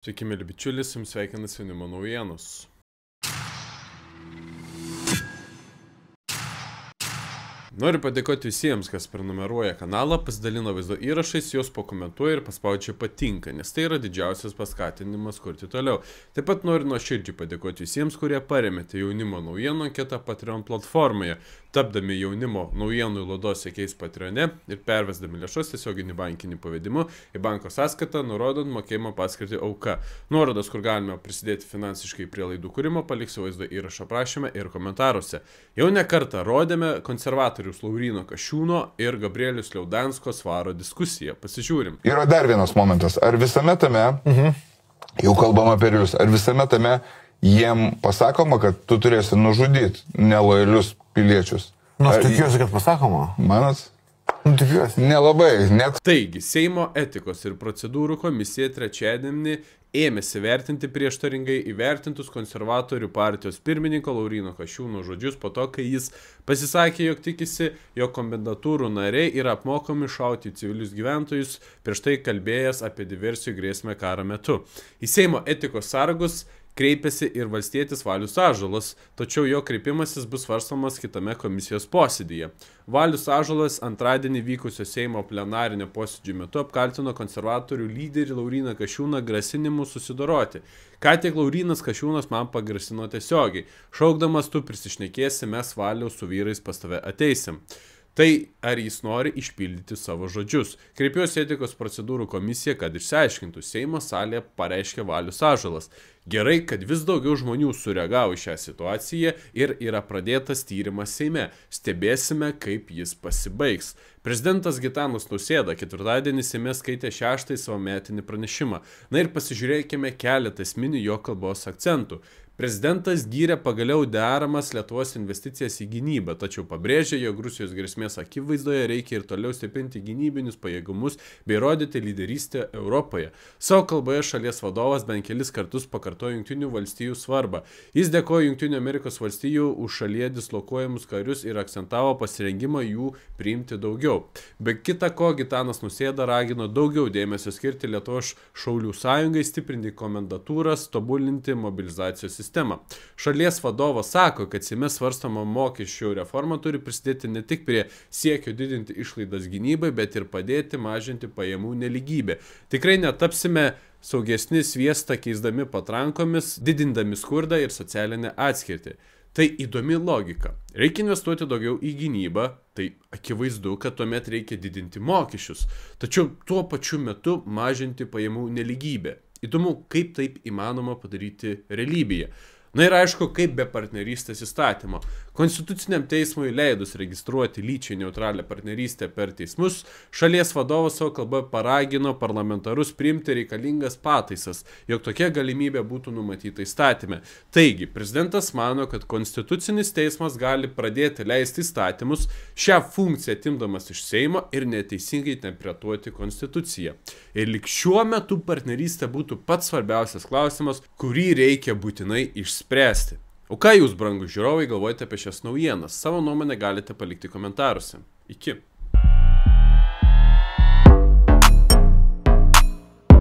Sveiki, mėly bičiulis, jums sveikinasi Jaunimo naujienos. Noriu padėkoti visiems, kas prenumeruoja kanalą, pasidalina vaizdo įrašais, juos pakomentuoja ir paspaudžia patinka, nes tai yra didžiausias paskatinimas kurti toliau. Taip pat noriu nuoširdžiai padėkoti visiems, kurie paremėte Jaunimo naujienų anketą Patreon platformoje, tapdami Jaunimo naujienų laidos sekėjais Patreone ir pervesdami lėšas tiesioginį bankinį pavedimu į banko sąskaitą, nurodant mokėjimo paskirtį auka. Nuorodas, kur galime prisidėti finansiškai prie laidų kūrimo, paliksiu vaizdo įrašą aprašyme ir komentaruose. Jau ne kartą rodėme konservatorių Lauryno Kasčiūno ir Gabrielius Liaudansko svaro diskusiją. Pasižiūrim. Yra dar vienas momentas. Ar visame tame, jau kalbam apie realius, ar visame tame jiem pasakoma, kad tu turėsi nužudyti nelojalius piliečius? Aš tikiuosi, kad pasakoma. Manat? Tikiuosi. Nelabai, net. Taigi, Seimo etikos ir procedūrų komisija trečiadienį ėmėsi vertinti prieštaringai įvertintus konservatorių partijos pirmininko Lauryno Kasčiūno žodžius po to, kai jis pasisakė, jog tikisi, jog komendantūrų nariai yra apmokomi šauti civilius gyventojus, prieš tai kalbėjęs apie diversijų grėsmę karo metu. Į Seimo etikos sargus kreipėsi ir valstietis Valius Ąžuolas, tačiau jo kreipimasis bus svarstomas kitame komisijos posėdyje. Valius Ąžuolas antradienį vykusio Seimo plenarinio posėdžio metu apkaltino konservatorių lyderį Lauryną Kasčiūną grasinimu susidoroti. Ką tik Laurynas Kasčiūnas man pagrasino tiesiogiai, šaukdamas tu prisišnekėsi, mes Valiaus su vyrais pas tave ateisim. Tai ar jis nori išpildyti savo žodžius? Kreipiuosi etikos procedūrų komisiją, kad išsiaiškintų. Seimo salėje pareiškė Valius Ąžuolas. Gerai, kad vis daugiau žmonių sureagavo į šią situaciją ir yra pradėtas tyrimas Seime. Stebėsime, kaip jis pasibaigs. Prezidentas Gitanas Nausėda ketvirtadienį Seime skaitė 6-ąjį savo metinį pranešimą. Na ir pasižiūrėkime keletą esminių jo kalbos akcentų. Prezidentas gyrė pagaliau deramas Lietuvos investicijas į gynybą, tačiau pabrėžė, jog Rusijos grėsmės akivaizdoje reikia ir toliau stiprinti gynybinius pajėgumus bei rodyti lyderystę Europoje. Savo kalboje šalies vadovas bent kelis kartus pakartojo Jungtinių valstijų svarbą. Jis dėkojo Jungtinių Amerikos valstijų už šalyje dislokuojamus karius ir akcentavo pasirengimą jų priimti daugiau. Be kita ko, Gitanas Nausėda ragino daugiau dėmesio skirti Lietuvos šaulių sąjungai, stiprinti komendantūras, tobulinti mobilizacijos sistemą. Šalies vadovas sako, kad Seime svarstoma mokesčių reforma turi prisidėti ne tik prie siekio didinti išlaidas gynybai, bet ir padėti mažinti pajamų nelygybę. Tikrai netapsime saugesni sviestą keisdami patrankomis, didindami skurdą ir socialinę atskirtį. Tai įdomi logika. Reikia investuoti daugiau į gynybą, tai akivaizdu, kad tuomet reikia didinti mokesčius, tačiau tuo pačiu metu mažinti pajamų nelygybę. Įdomu, kaip taip įmanoma padaryti realybėje. Na ir aišku, kaip be partnerystės įstatymo. Konstituciniam teismui leidus registruoti lyčiai neutralią partnerystę per teismus, šalies vadovas savo kalbą paragino parlamentarus priimti reikalingas pataisas, jog tokia galimybė būtų numatyta įstatyme. Taigi, prezidentas mano, kad Konstitucinis teismas gali pradėti leisti įstatymus, šią funkciją atimdamas iš Seimo ir neteisingai interpretuoti Konstituciją. Ir lik šiuo metu partnerystė būtų pats svarbiausias klausimas, kurį reikia būtinai išspręsti. O ką jūs, brangūs žiūrovai, galvojate apie šias naujienas? Savo nuomonę galite palikti komentaruose. Iki.